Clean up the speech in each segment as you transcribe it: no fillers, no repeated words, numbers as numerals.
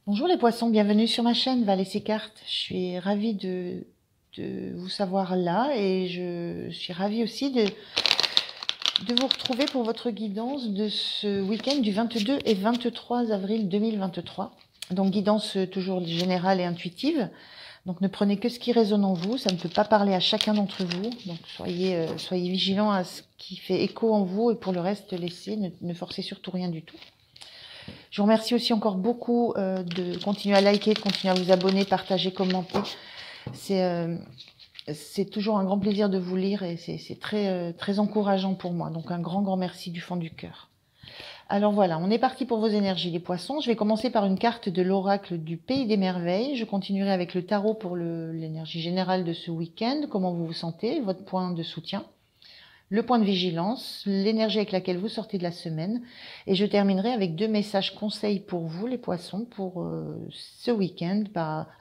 Bonjour les poissons, bienvenue sur ma chaîne Val et ses cartes. Je suis ravie de vous savoir là et je suis ravie aussi de vous retrouver pour votre guidance de ce week-end du 22 et 23 avril 2023. Donc guidance toujours générale et intuitive. Donc ne prenez que ce qui résonne en vous, ça ne peut pas parler à chacun d'entre vous. Donc soyez vigilants à ce qui fait écho en vous et pour le reste laissez, ne forcez surtout rien du tout. Je vous remercie aussi encore beaucoup de continuer à liker, de continuer à vous abonner, partager, commenter. C'est toujours un grand plaisir de vous lire et c'est très encourageant pour moi. Donc un grand merci du fond du cœur. Alors voilà, on est parti pour vos énergies les poissons. Je vais commencer par une carte de l'oracle du Pays des Merveilles. Je continuerai avec le tarot pour l'énergie générale de ce week-end. Comment vous vous sentez, votre point de soutien, le point de vigilance, l'énergie avec laquelle vous sortez de la semaine. Et je terminerai avec 2 messages conseils pour vous, les poissons, pour ce week-end,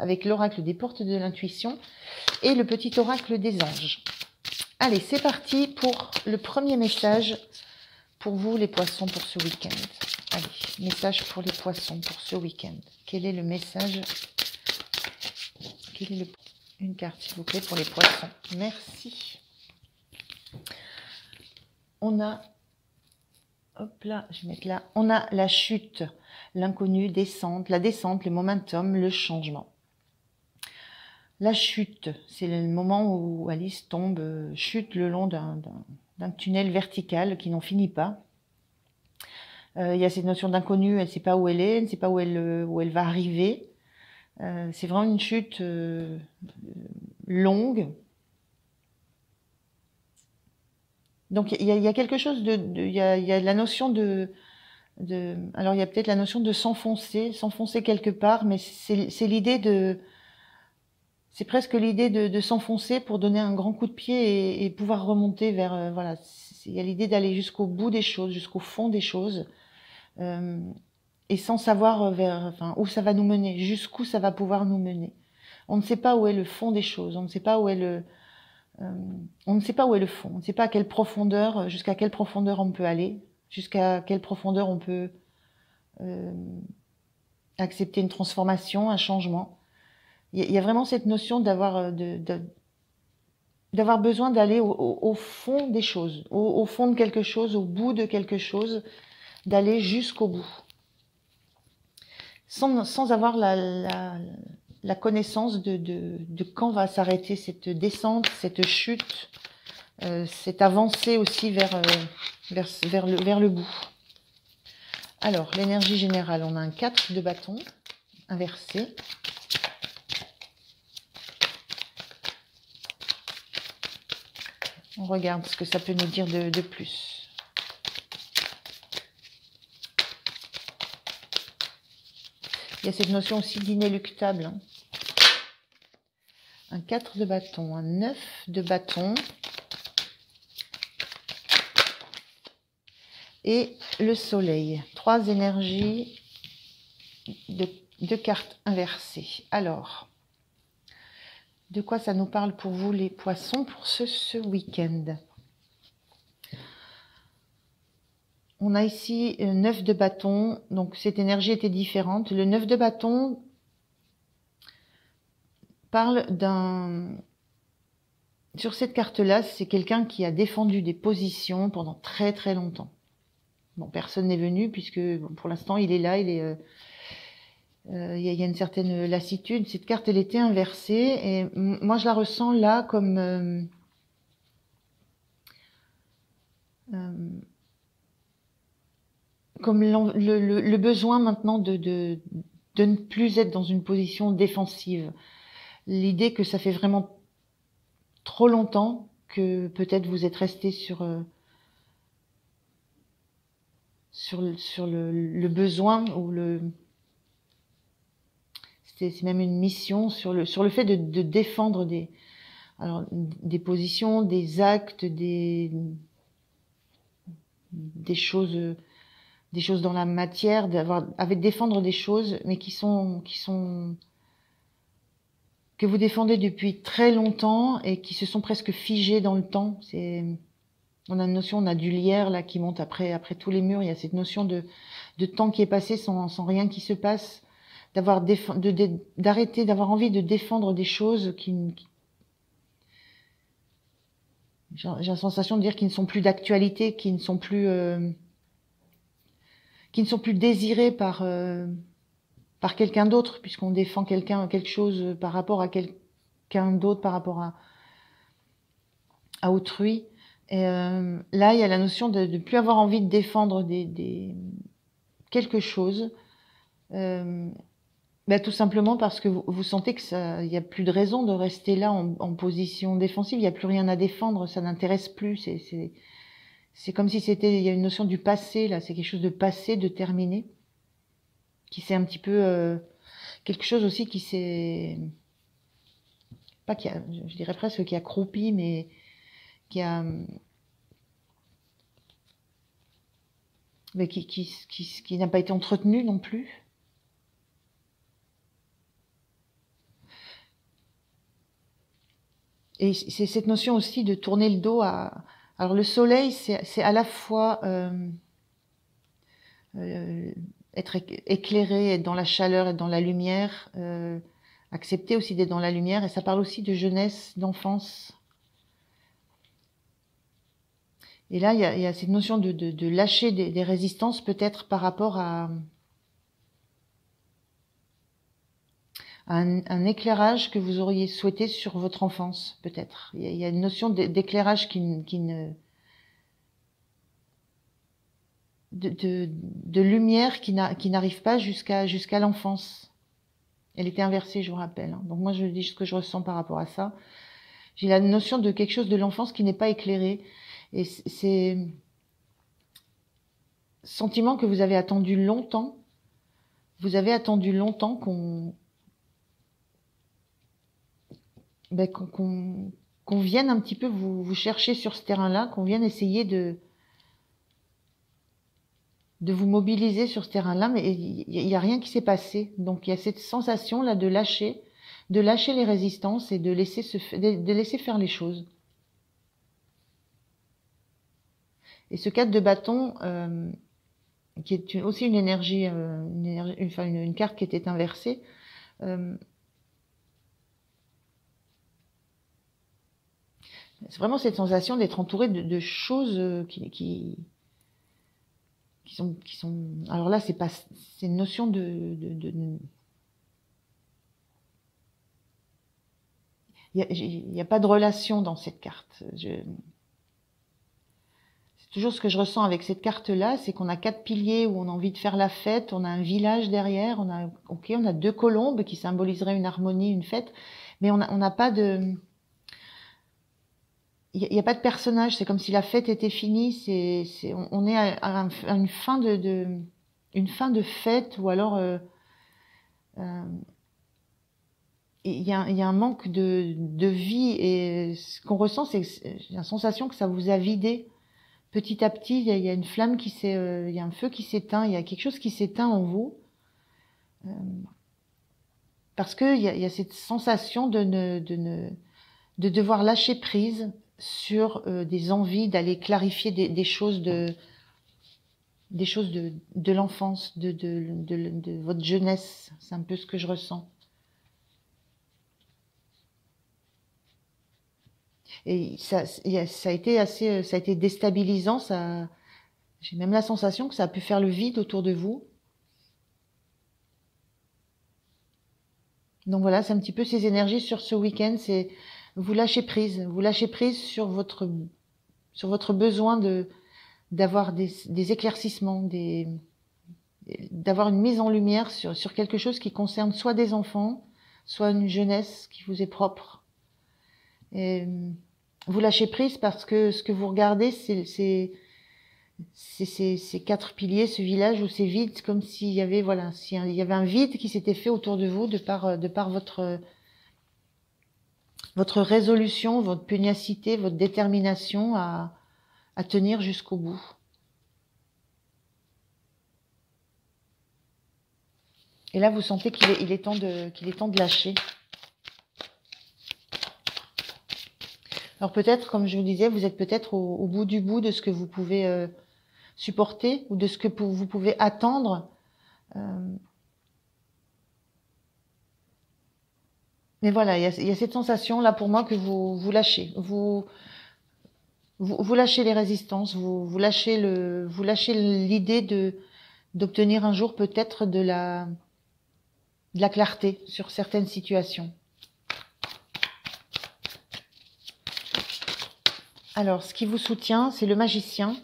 avec l'oracle des portes de l'intuition et le petit oracle des anges. Allez, c'est parti pour le premier message pour vous, les poissons, pour ce week-end. Allez, message pour les poissons pour ce week-end. Quel est le message? Une carte, s'il vous plaît, pour les poissons. Merci. On a, hop là, je vais mettre là, on a la chute, l'inconnu, la descente, le momentum, le changement. La chute, c'est le moment où Alice tombe, chute le long d'un tunnel vertical qui n'en finit pas. Il y a cette notion d'inconnu, elle ne sait pas où elle est, elle ne sait pas où elle va arriver. C'est vraiment une chute longue. Donc il y a quelque chose il y a la notion alors il y a peut-être la notion de s'enfoncer quelque part, mais c'est l'idée c'est presque l'idée de s'enfoncer pour donner un grand coup de pied et pouvoir remonter vers voilà. Il y a l'idée d'aller jusqu'au bout des choses, jusqu'au fond des choses, et sans savoir où ça va nous mener, jusqu'où ça va pouvoir nous mener. On ne sait pas où est le fond des choses, on ne sait pas où est on ne sait pas où est le fond, on ne sait pas à quelle profondeur, jusqu'à quelle profondeur on peut aller, jusqu'à quelle profondeur on peut accepter une transformation, un changement. Il y a vraiment cette notion d'avoir besoin d'aller au fond des choses, au fond de quelque chose, au bout de quelque chose, d'aller jusqu'au bout, sans avoir la connaissance de quand va s'arrêter cette descente, cette chute, cette avancée aussi vers le bout. Alors, l'énergie générale, on a un 4 de bâton inversé. On regarde ce que ça peut nous dire de plus. Il y a cette notion aussi d'inéluctable. Hein. Un 4 de bâton, un 9 de bâton. Et le soleil. 3 énergies de cartes inversées. Alors, de quoi ça nous parle pour vous les poissons pour ce week-end? On a ici 9 de bâton, donc cette énergie était différente. Le 9 de bâton parle sur cette carte-là, c'est quelqu'un qui a défendu des positions pendant très longtemps. Bon, personne n'est venu puisque bon, pour l'instant il est là, il y a une certaine lassitude. Cette carte, elle était inversée et moi je la ressens là comme le besoin maintenant de ne plus être dans une position défensive. L'idée que ça fait vraiment trop longtemps que peut-être vous êtes resté sur le besoin ou c'est même une mission sur le fait de défendre des positions, des actes, des choses dans la matière, défendre des choses, mais que vous défendez depuis très longtemps et qui se sont presque figées dans le temps. On a une notion, on a du lierre là qui monte après tous les murs. Il y a cette notion de temps qui est passé sans rien qui se passe, d'arrêter d'avoir envie de défendre des choses j'ai la sensation de dire qu'ils ne sont plus d'actualité, qui ne sont plus désirés par quelqu'un d'autre, puisqu'on défend quelque chose par rapport à quelqu'un d'autre, par rapport à autrui. Et là, il y a la notion de ne plus avoir envie de défendre quelque chose, tout simplement parce que vous sentez que il n'y a plus de raison de rester là en position défensive, il n'y a plus rien à défendre, ça n'intéresse plus, c'est comme si il y a une notion du passé, là, c'est quelque chose de passé, de terminé, qui c'est un petit peu quelque chose aussi qui s'est, pas qui a, je dirais presque qui a croupi, mais qui a, mais qui n'a pas été entretenu non plus. Et c'est cette notion aussi de tourner le dos à... Alors le soleil, c'est à la fois être éclairé, être dans la chaleur, être dans la lumière, accepter aussi d'être dans la lumière, et ça parle aussi de jeunesse, d'enfance. Et là, il y a cette notion de lâcher des résistances, peut-être par rapport à un éclairage que vous auriez souhaité sur votre enfance, peut-être. Il y a une notion d'éclairage de lumière qui n'arrive pas jusqu'à l'enfance. Elle était inversée, je vous rappelle. Donc moi, je dis ce que je ressens par rapport à ça. J'ai la notion de quelque chose de l'enfance qui n'est pas éclairé. Et c'est sentiment que vous avez attendu longtemps. Vous avez attendu longtemps qu'on vienne un petit peu vous chercher sur ce terrain-là, qu'on vienne essayer de vous mobiliser sur ce terrain-là, mais il y a rien qui s'est passé. Donc il y a cette sensation-là de lâcher les résistances et de laisser faire les choses. Et ce 4 de bâton, qui est aussi une énergie, une carte qui était inversée, c'est vraiment cette sensation d'être entouré de choses qui sont. Alors là, c'est une notion il y a pas de relation dans cette carte. C'est toujours ce que je ressens avec cette carte-là, c'est qu'on a 4 piliers où on a envie de faire la fête, on a un village derrière, on a 2 colombes qui symboliseraient une harmonie, une fête, mais on n'a pas de... Il n'y a pas de personnage, c'est comme si la fête était finie, on est à une fin une fin de fête, ou alors il y a un manque de vie, et ce qu'on ressent, c'est que j'ai la sensation que ça vous a vidé. Petit à petit, il y a une flamme il y a un feu qui s'éteint, il y a quelque chose qui s'éteint en vous, parce que il y a cette sensation de devoir lâcher prise sur des envies d'aller clarifier des choses de l'enfance, de votre jeunesse. C'est un peu ce que je ressens. Et ça a été déstabilisant. J'ai même la sensation que ça a pu faire le vide autour de vous. Donc voilà, c'est un petit peu ces énergies sur ce week-end. C'est vous lâchez prise sur votre besoin d'avoir des éclaircissements, d'avoir une mise en lumière sur quelque chose qui concerne soit des enfants, soit une jeunesse qui vous est propre. Et vous lâchez prise parce que ce que vous regardez, c'est ces 4 piliers, ce village où c'est vide, comme s'il y avait, s'il y avait un vide qui s'était fait autour de vous de par votre résolution, votre pugnacité, votre détermination à tenir jusqu'au bout. Et là, vous sentez qu'il est temps de lâcher. Alors peut-être, comme je vous disais, vous êtes peut-être au bout du bout de ce que vous pouvez supporter, ou de ce que vous pouvez attendre Mais voilà, il y a cette sensation là pour moi que vous lâchez. Vous lâchez les résistances, vous lâchez l'idée d'obtenir un jour peut-être de la clarté sur certaines situations. Alors, ce qui vous soutient, c'est le magicien.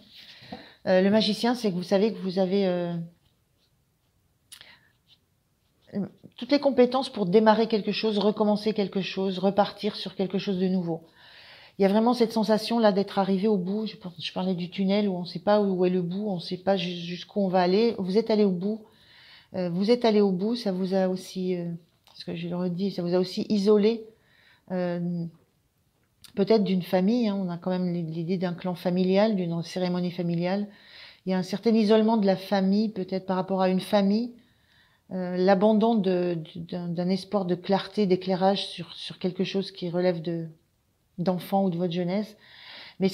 Le magicien, c'est que vous savez que vous avez toutes les compétences pour démarrer quelque chose, recommencer quelque chose, repartir sur quelque chose de nouveau. Il y a vraiment cette sensation là d'être arrivé au bout. Je parlais du tunnel où on ne sait pas où est le bout, on ne sait pas jusqu'où on va aller. Vous êtes allé au bout. Vous êtes allé au bout. Ça vous a aussi, ce que je le redis, ça vous a aussi isolé. Peut-être d'une famille. Hein, on a quand même l'idée d'un clan familial, d'une cérémonie familiale. Il y a un certain isolement de la famille, peut-être par rapport à une famille. L'abandon d'un espoir de clarté, d'éclairage sur quelque chose qui relève d'enfant ou de votre jeunesse. Mais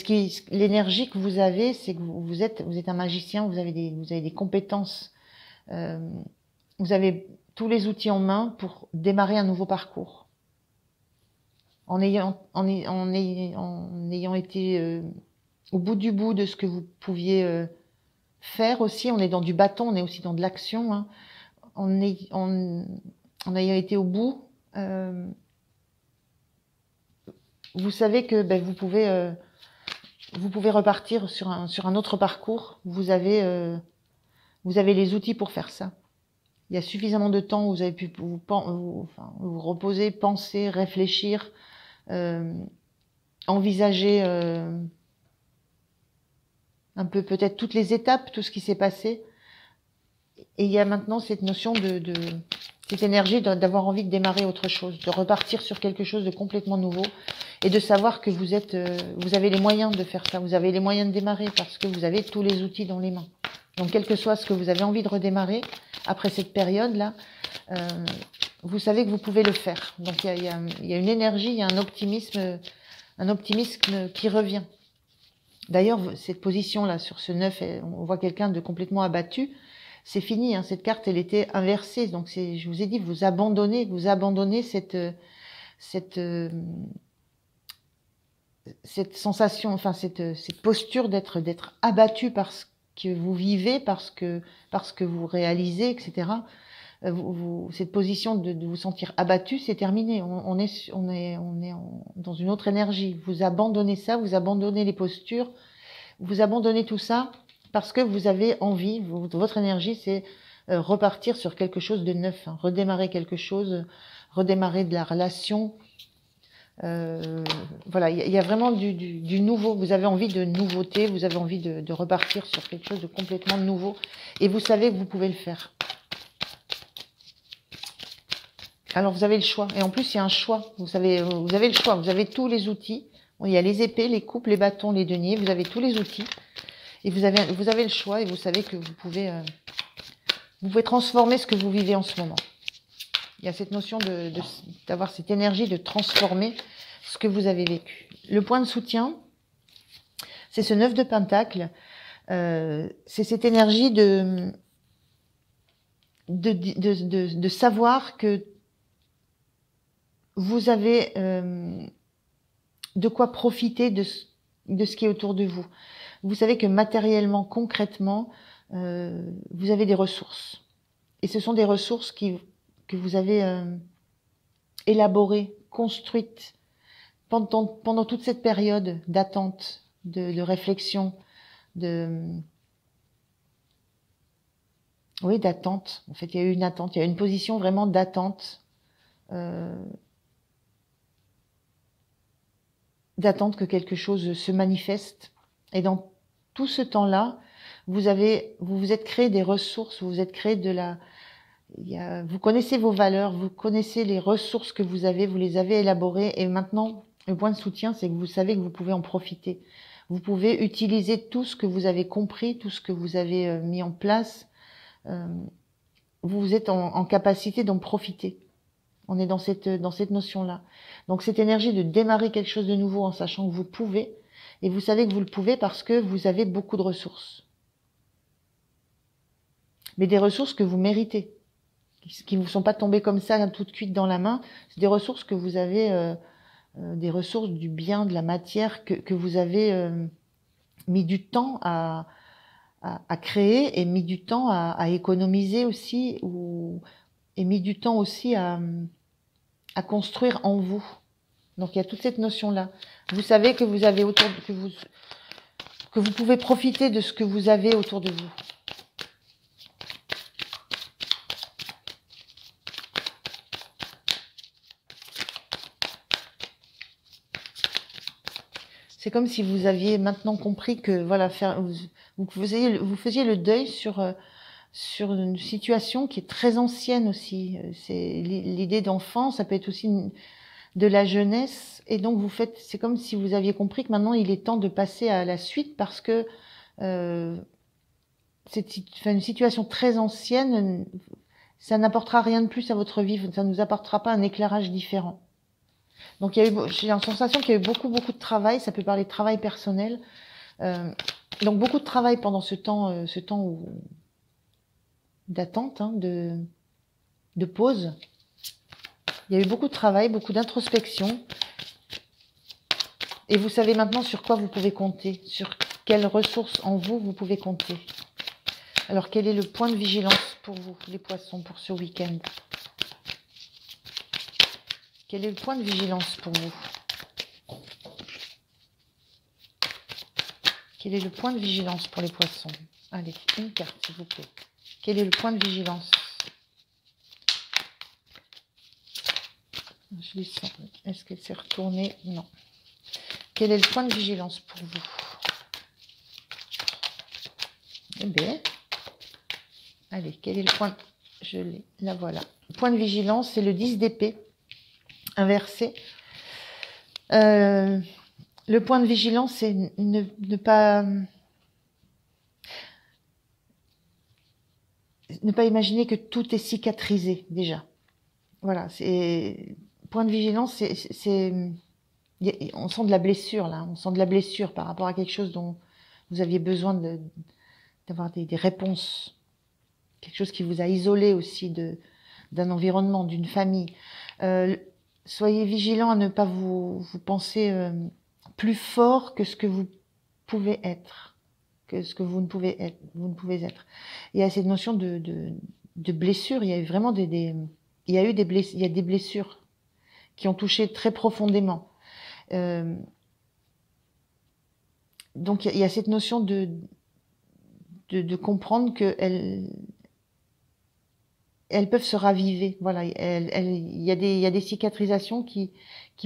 l'énergie que vous avez, c'est que vous êtes un magicien, vous avez des compétences, vous avez tous les outils en main pour démarrer un nouveau parcours. En ayant été au bout du bout de ce que vous pouviez faire aussi, on est dans du bâton, on est aussi dans de l'action, hein. En ayant été au bout, vous savez que vous pouvez repartir sur un autre parcours. Vous avez les outils pour faire ça. Il y a suffisamment de temps où vous avez pu vous reposer, penser, réfléchir, envisager un peu peut-être toutes les étapes, tout ce qui s'est passé. Et il y a maintenant cette notion cette énergie d'avoir envie de démarrer autre chose, de repartir sur quelque chose de complètement nouveau et de savoir que vous avez les moyens de faire ça, vous avez les moyens de démarrer parce que vous avez tous les outils dans les mains. Donc, quel que soit ce que vous avez envie de redémarrer après cette période-là, vous savez que vous pouvez le faire. Donc, il y a une énergie, il y a un optimisme qui revient. D'ailleurs, cette position-là sur ce 9, on voit quelqu'un de complètement abattu. C'est fini, hein, cette carte, elle était inversée. Donc, je vous ai dit, vous abandonnez cette sensation, enfin, cette posture d'être abattu par ce que vous vivez, parce que vous réalisez, etc. Cette position de vous sentir abattu, c'est terminé. On est dans une autre énergie. Vous abandonnez ça, vous abandonnez les postures, vous abandonnez tout ça parce que vous avez envie. Votre énergie, c'est repartir sur quelque chose de neuf, hein, redémarrer quelque chose, redémarrer de la relation. Voilà, il y a vraiment du nouveau. Vous avez envie de nouveauté, vous avez envie de repartir sur quelque chose de complètement nouveau. Et vous savez que vous pouvez le faire. Alors, vous avez le choix. Et en plus, il y a un choix. Vous avez le choix. Vous avez tous les outils. Bon, il y a les épées, les coupes, les bâtons, les deniers. Vous avez tous les outils. Et vous avez le choix. Et vous savez que vous pouvez transformer ce que vous vivez en ce moment. Il y a cette notion d'avoir cette énergie de transformer ce que vous avez vécu. Le point de soutien, c'est ce 9 de Pentacle. C'est cette énergie de savoir que vous avez de quoi profiter de ce qui est autour de vous. Vous savez que matériellement, concrètement, vous avez des ressources. Et ce sont des ressources que vous avez élaborées, construites pendant toute cette période d'attente, de réflexion, d'attente. En fait, il y a eu une attente, il y a une position vraiment d'attente. D'attendre que quelque chose se manifeste. Et dans tout ce temps-là, vous vous êtes créé des ressources, vous vous êtes créé vous connaissez vos valeurs, vous connaissez les ressources que vous les avez élaborées. Et maintenant, le point de soutien, c'est que vous savez que vous pouvez en profiter. Vous pouvez utiliser tout ce que vous avez compris, tout ce que vous avez mis en place. Vous êtes en capacité d'en profiter. On est dans cette notion-là. Donc, cette énergie de démarrer quelque chose de nouveau en sachant que vous pouvez. Et vous savez que vous le pouvez parce que vous avez beaucoup de ressources. Mais des ressources que vous méritez. qui ne vous sont pas tombées comme ça, toutes cuites dans la main. C'est des ressources que vous avez, des ressources du bien, de la matière que vous avez mis du temps à créer et mis du temps à économiser aussi, et mis du temps aussi à construire en vous. Donc il y a toute cette notion-là. Vous savez que vous avez que vous pouvez profiter de ce que vous avez autour de vous. C'est comme si vous aviez maintenant compris que voilà, vous faisiez le deuil sur une situation qui est très ancienne aussi. C'est l'idée d'enfant, ça peut être aussi de la jeunesse, et donc c'est comme si vous aviez compris que maintenant il est temps de passer à la suite parce que c'est une situation très ancienne, ça n'apportera rien de plus à votre vie, ça ne nous apportera pas un éclairage différent. Donc j'ai la sensation qu'il y a eu beaucoup de travail, ça peut parler de travail personnel, donc beaucoup de travail pendant ce temps d'attente, hein, de pause. Il y a eu beaucoup de travail, beaucoup d'introspection. Et vous savez maintenant sur quoi vous pouvez compter, sur quelles ressources en vous pouvez compter. Alors, quel est le point de vigilance pour vous, les poissons, pour ce week-end? Quel est le point de vigilance pour vous? Quel est le point de vigilance pour les poissons? Allez, une carte, s'il vous plaît. Quel est le point de vigilance? Je les sens. Est-ce qu'elle s'est retournée? Non. Quel est le point de vigilance pour vous? Eh bien, allez, quel est le point? Je l'ai, la voilà. Le point de vigilance, c'est le 10 d'épée, inversé. Le point de vigilance, c'est ne pas imaginer que tout est cicatrisé déjà. Voilà, c'est point de vigilance, on sent de la blessure là, on sent de la blessure par rapport à quelque chose dont vous aviez besoin d'avoir des réponses, quelque chose qui vous a isolé aussi d'un environnement, d'une famille. Soyez vigilant à ne pas vous penser plus fort que ce que vous pouvez être, que ce que vous ne pouvez être. Il y a cette notion de blessure. Il y a eu vraiment il y a des blessures qui ont touché très profondément. Donc il y a cette notion de comprendre que elles peuvent se raviver. Voilà, il y a des cicatrisations qui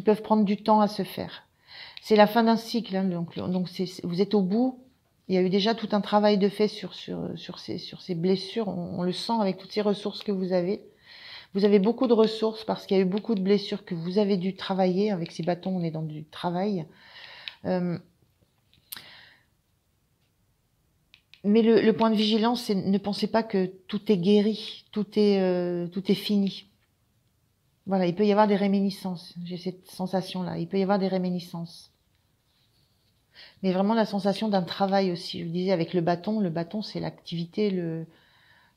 peuvent prendre du temps à se faire. C'est la fin d'un cycle, hein, donc vous êtes au bout. Il y a eu déjà tout un travail de fait sur ces blessures. On le sent avec toutes ces ressources que vous avez. Vous avez beaucoup de ressources parce qu'il y a eu beaucoup de blessures que vous avez dû travailler. Avec ces bâtons, on est dans du travail. Mais le point de vigilance, c'est ne pensez pas que tout est guéri, tout est fini. Voilà, il peut y avoir des réminiscences. J'ai cette sensation-là. Il peut y avoir des réminiscences. Mais vraiment la sensation d'un travail aussi. Je vous disais avec le bâton, c'est l'activité,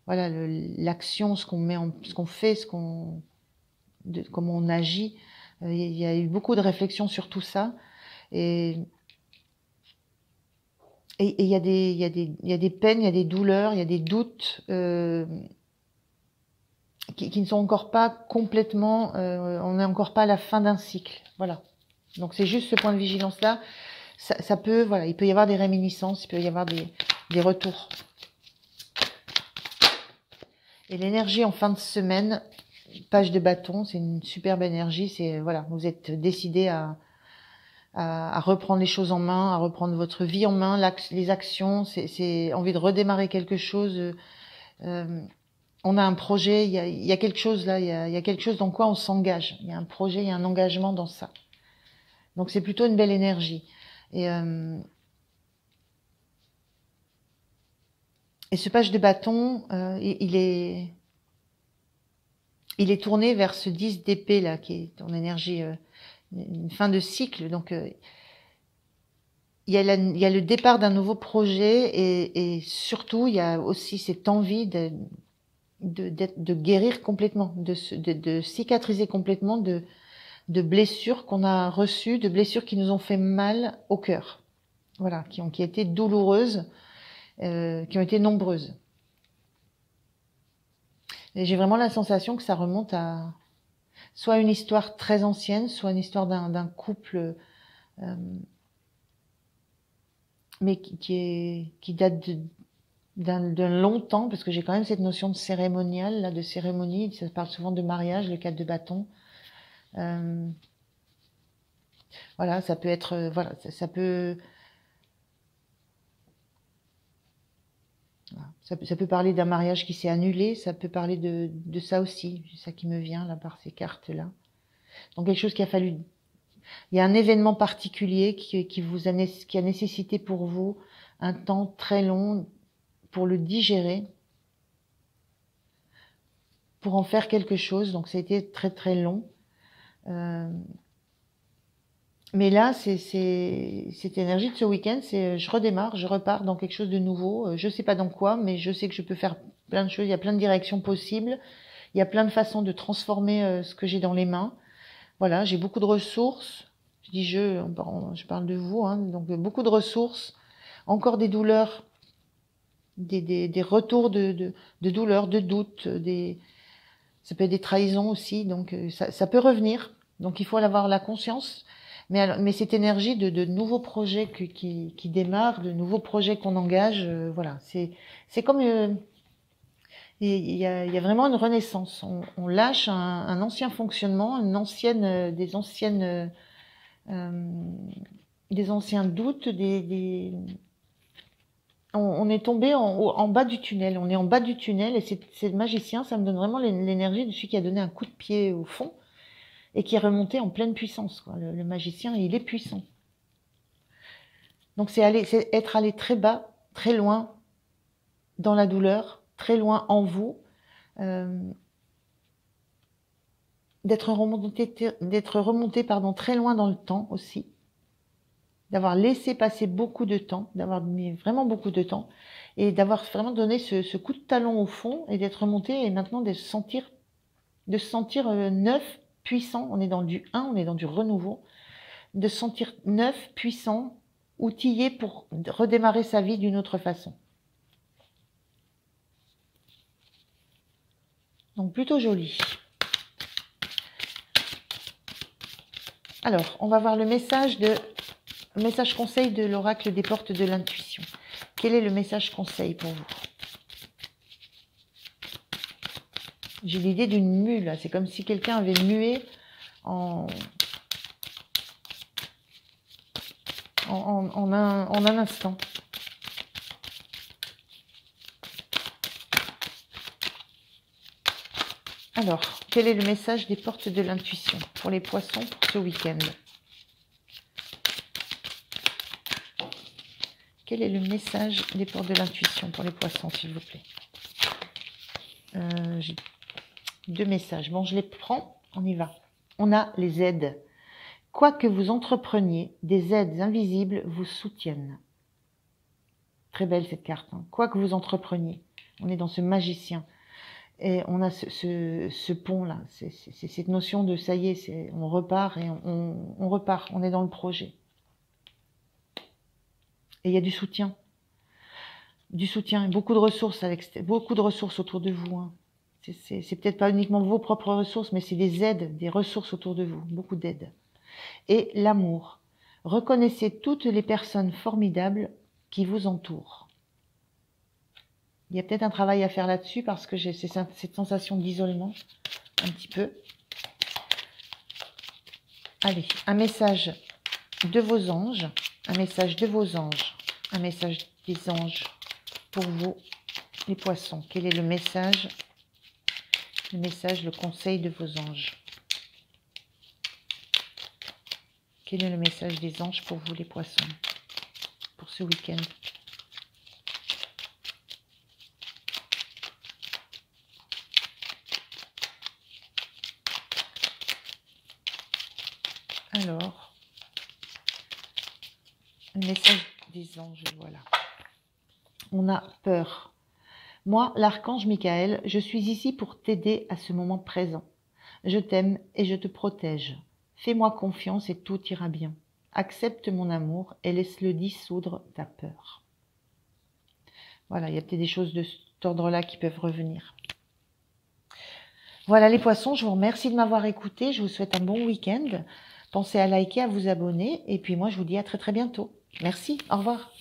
l'action, ce qu'on fait, comment on agit. Il y a eu beaucoup de réflexions sur tout ça. Et il y a des peines, il y a des douleurs, il y a des doutes qui ne sont encore pas complètement, on n'est encore pas à la fin d'un cycle. Voilà. Donc c'est juste ce point de vigilance là. Ça peut, voilà, il peut y avoir des réminiscences, il peut y avoir des retours. Et l'énergie en fin de semaine, page de bâton, c'est une superbe énergie. C'est voilà, vous êtes décidé à reprendre les choses en main, à reprendre votre vie en main, les actions. C'est envie de redémarrer quelque chose. On a un projet, il y a quelque chose là, il y a quelque chose dans quoi on s'engage. Il y a un projet, il y a un engagement dans ça. Donc c'est plutôt une belle énergie. Et ce page de bâton, il est tourné vers ce 10 d'épée là, qui est ton énergie, une fin de cycle. Donc il y a le départ d'un nouveau projet et surtout il y a aussi cette envie de guérir complètement, de cicatriser complètement de blessures qu'on a reçues, de blessures qui nous ont fait mal au cœur. Voilà, qui ont été douloureuses, qui ont été nombreuses. Et j'ai vraiment la sensation que ça remonte à soit une histoire très ancienne, soit une histoire d'un couple, mais qui date d'un long temps, parce que j'ai quand même cette notion de cérémonial, là, de cérémonie. Ça parle souvent de mariage, le 4 de bâton. Voilà, ça peut être, voilà, ça peut. Ça peut parler d'un mariage qui s'est annulé, ça peut parler de ça aussi, c'est ça qui me vient là par ces cartes-là. Donc quelque chose qui a fallu, il y a un événement particulier qui a nécessité pour vous un temps très long pour le digérer, pour en faire quelque chose. Donc ça a été très très long. Mais là, cette énergie de ce week-end, c'est je redémarre, je repars dans quelque chose de nouveau. Je sais pas dans quoi, mais je sais que je peux faire plein de choses. Il y a plein de directions possibles. Il y a plein de façons de transformer ce que j'ai dans les mains. Voilà, j'ai beaucoup de ressources. Je dis je parle de vous, hein, donc beaucoup de ressources. Encore des douleurs, des retours de douleurs, de doutes, ça peut être des trahisons aussi. Donc ça peut revenir. Donc il faut avoir la conscience. Mais cette énergie de nouveaux projets qui démarrent, de nouveaux projets qu'on engage, voilà, c'est comme il y a vraiment une renaissance. On lâche un ancien fonctionnement, des anciens doutes, on est tombé en bas du tunnel. On est en bas du tunnel et c'est magicien. Ça me donne vraiment l'énergie de celui qui a donné un coup de pied au fond et qui est remonté en pleine puissance, quoi. Le magicien, il est puissant. Donc c'est être allé très bas, très loin dans la douleur, très loin en vous, d'être remonté très loin dans le temps aussi, d'avoir laissé passer beaucoup de temps, d'avoir mis vraiment beaucoup de temps, et d'avoir vraiment donné ce coup de talon au fond et d'être remonté et maintenant de se sentir neuf, puissant. On est dans du 1, on est dans du renouveau, de se sentir neuf, puissant, outillé pour redémarrer sa vie d'une autre façon. Donc plutôt joli. Alors, on va voir le message conseil de l'oracle des portes de l'intuition. Quel est le message conseil pour vous? J'ai l'idée d'une mue, là. C'est comme si quelqu'un avait mué en un instant. Alors, quel est le message des portes de l'intuition pour les poissons pour ce week-end? Quel est le message des portes de l'intuition pour les poissons, s'il vous plaît? J'ai 2 messages. Bon, je les prends, on y va. On a les aides. Quoi que vous entrepreniez, des aides invisibles vous soutiennent. Très belle cette carte. Hein. Quoi que vous entrepreniez. On est dans ce magicien. Et on a ce pont-là. C'est cette notion de ça y est, on repart et on repart. On est dans le projet. Et il y a du soutien. Du soutien et beaucoup de ressources autour de vous. Hein. C'est peut-être pas uniquement vos propres ressources, mais c'est des aides, des ressources autour de vous. Beaucoup d'aides. Et l'amour. Reconnaissez toutes les personnes formidables qui vous entourent. Il y a peut-être un travail à faire là-dessus parce que j'ai cette sensation d'isolement, un petit peu. Allez, un message de vos anges, un message de vos anges, un message des anges pour vous, les poissons. Quel est le message, le conseil de vos anges? Quel est le message des anges pour vous, les poissons, pour ce week-end? Alors, le message des anges, voilà. On a peur. Moi, l'archange Michael, je suis ici pour t'aider à ce moment présent. Je t'aime et je te protège. Fais-moi confiance et tout ira bien. Accepte mon amour et laisse-le dissoudre ta peur. Voilà, il y a peut-être des choses de cet ordre-là qui peuvent revenir. Voilà les poissons, je vous remercie de m'avoir écouté. Je vous souhaite un bon week-end. Pensez à liker, à vous abonner. Et puis moi, je vous dis à très très bientôt. Merci, au revoir.